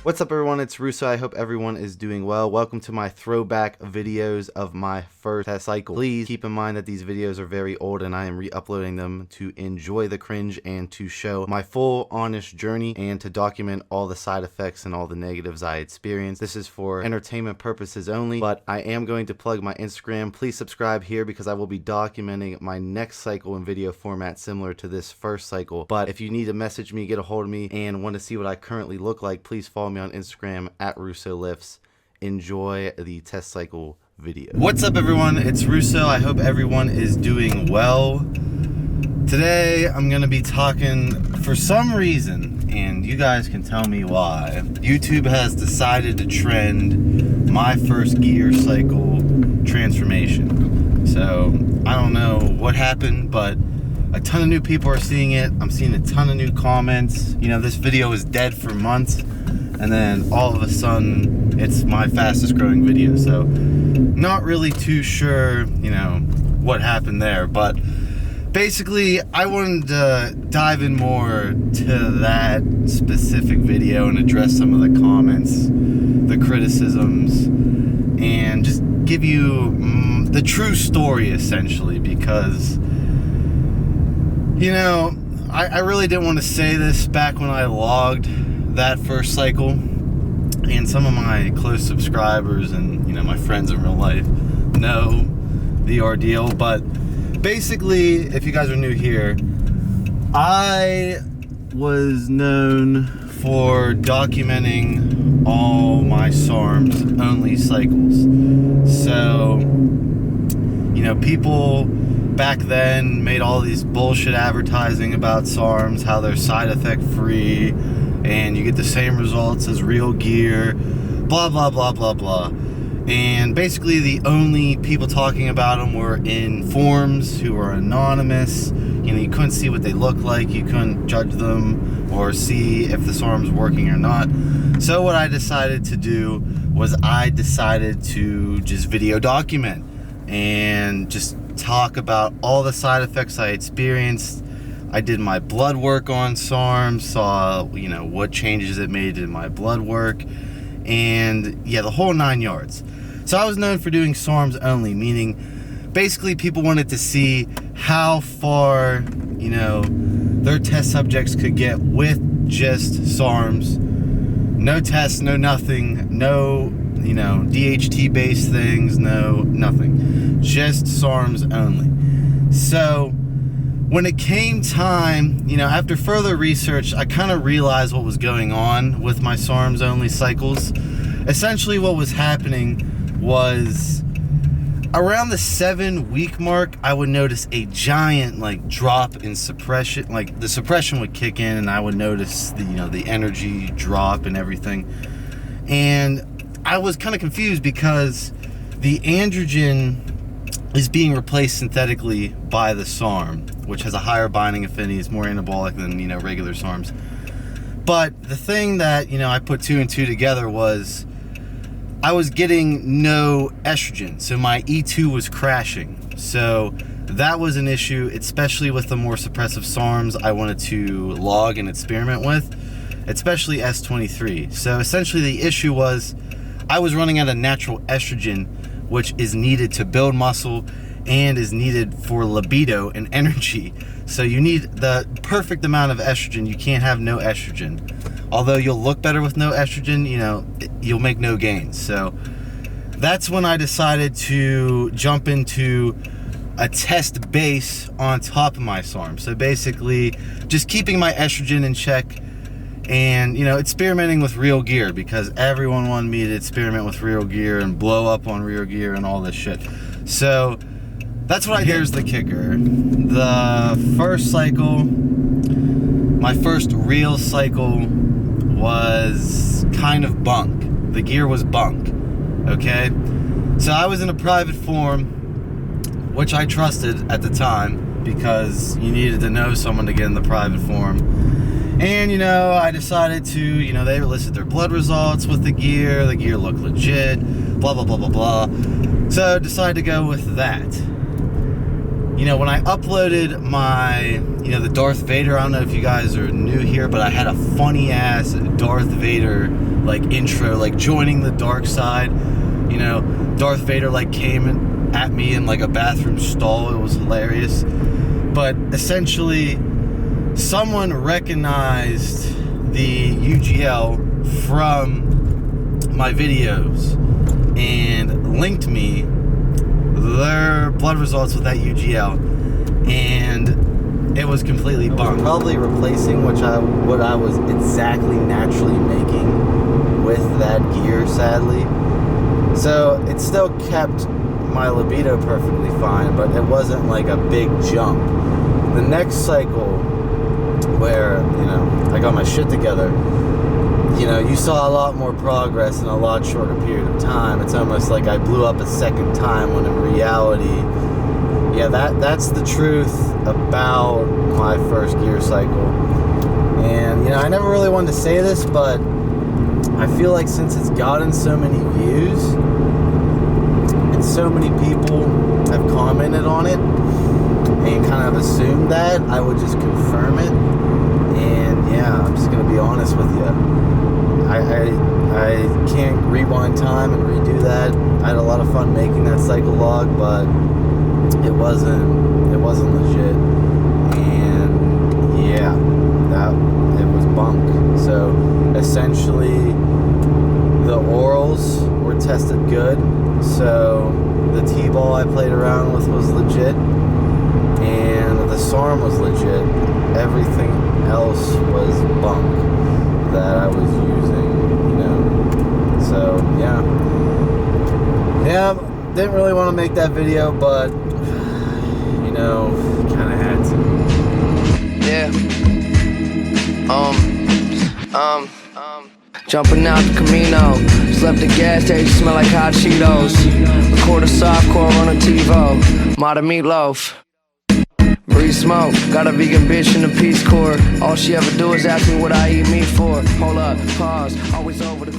What's up everyone, it's Russo. I hope everyone is doing well. Welcome to my throwback videos of my first test cycle. Please keep in mind that these videos are very old and I am re-uploading them to enjoy the cringe and to show my full honest journey and to document all the side effects and all the negatives I experienced. This is for entertainment purposes only, but I am going to plug my Instagram. Please subscribe here because I will be documenting my next cycle in video format similar to this first cycle. But if you need to message me, get a hold of me, and want to see what I currently look like, please follow me on Instagram at RussoLifts. Enjoy the test cycle video. What's up everyone, it's Russo. I hope everyone is doing well. Today I'm gonna be talking, for some reason, and you guys can tell me why, YouTube has decided to trend my first gear cycle transformation. So I don't know what happened, but a ton of new people are seeing it. I'm seeing a ton of new comments. You know, this video is dead for months, and then all of a sudden it's my fastest growing video. So not really too sure, you know, what happened there, but basically I wanted to dive in more to that specific video and address some of the comments, the criticisms, and just give you the true story essentially, because you know, I really didn't want to say this back when I logged that first cycle, and some of my close subscribers and, you know, my friends in real life know the ordeal. But basically, if you guys are new here, I was known for documenting all my SARMs only cycles. So, you know, people back then made all these bullshit advertising about SARMs, how they're side effect free and you get the same results as real gear, blah blah blah blah blah. And basically the only people talking about them were in forums who were anonymous. You know, you couldn't see what they look like, you couldn't judge them or see if the SARM's working or not. So what I decided to do was I decided to just video document and just talk about all the side effects I experienced. I did my blood work on SARM, saw, you know, what changes it made in my blood work, and yeah, the whole 9 yards. So I was known for doing SARMs only, meaning basically people wanted to see how far, you know, their test subjects could get with just SARMs. No tests, no nothing, no, you know, DHT based things, no nothing, just SARMs only. So when it came time, you know, after further research, I kind of realized what was going on with my SARMs only cycles. Essentially what was happening was around the 7-week mark, I would notice a giant like drop in suppression. Like the suppression would kick in and I would notice the, you know, the energy drop and everything. And I was kind of confused because the androgen is being replaced synthetically by the SARM, which has a higher binding affinity, is more anabolic than, you know, regular SARMs. But the thing that, you know, I put 2 and 2 together was I was getting no estrogen, so my E2 was crashing. So that was an issue, especially with the more suppressive SARMs I wanted to log and experiment with, especially S23. So essentially the issue was I was running out of natural estrogen, which is needed to build muscle and is needed for libido and energy. So you need the perfect amount of estrogen. You can't have no estrogen. Although you'll look better with no estrogen, you know, you'll make no gains. So that's when I decided to jump into a test base on top of my SARM. So basically just keeping my estrogen in check and, you know, experimenting with real gear, because everyone wanted me to experiment with real gear and blow up on real gear and all this shit. So that's what I did. Here's the kicker. The first cycle, my first real cycle, was kind of bunk. The gear was bunk, okay? So I was in a private forum, which I trusted at the time because you needed to know someone to get in the private forum. And, you know, I decided to, you know, they listed their blood results with the gear looked legit, blah, blah, blah, blah, blah. So I decided to go with that. You know, when I uploaded my, the Darth Vader, I don't know if you guys are new here, but I had a funny ass Darth Vader like intro, like joining the dark side. You know, Darth Vader like came at me in like a bathroom stall. It was hilarious. But essentially, someone recognized the UGL from my videos and linked me their blood results with that UGL, and it was completely bunked. Probably replacing what I was exactly naturally making with that gear, sadly. So it still kept my libido perfectly fine, but it wasn't like a big jump. The next cycle, where I got my shit together, you saw a lot more progress in a lot shorter period of time. It's almost like I blew up a second time, when in reality, yeah, that's the truth about my first gear cycle. And I never really wanted to say this, but I feel like since it's gotten so many views and so many people have commented on it and kind of assumed that, I would just confirm it. And yeah, I'm just gonna be honest with you. I can't rewind time and redo that. I had a lot of fun making that cycle log, but it wasn't legit. And yeah, it was bunk. So essentially, the orals were tested good. So the T-ball I played around with was legit, and the SARM was legit. Everything else was bunk that I was using, So yeah, didn't really want to make that video, but kind of had to. Yeah. Jumping out the Camino, slept the gas station, smell like hot Cheetos. Record a softcore on a TiVo, Mata Meatloaf. Breathe smoke, got a vegan bitch in the Peace Corps. All she ever do is ask me what I eat meat for. Hold up, pause, always over the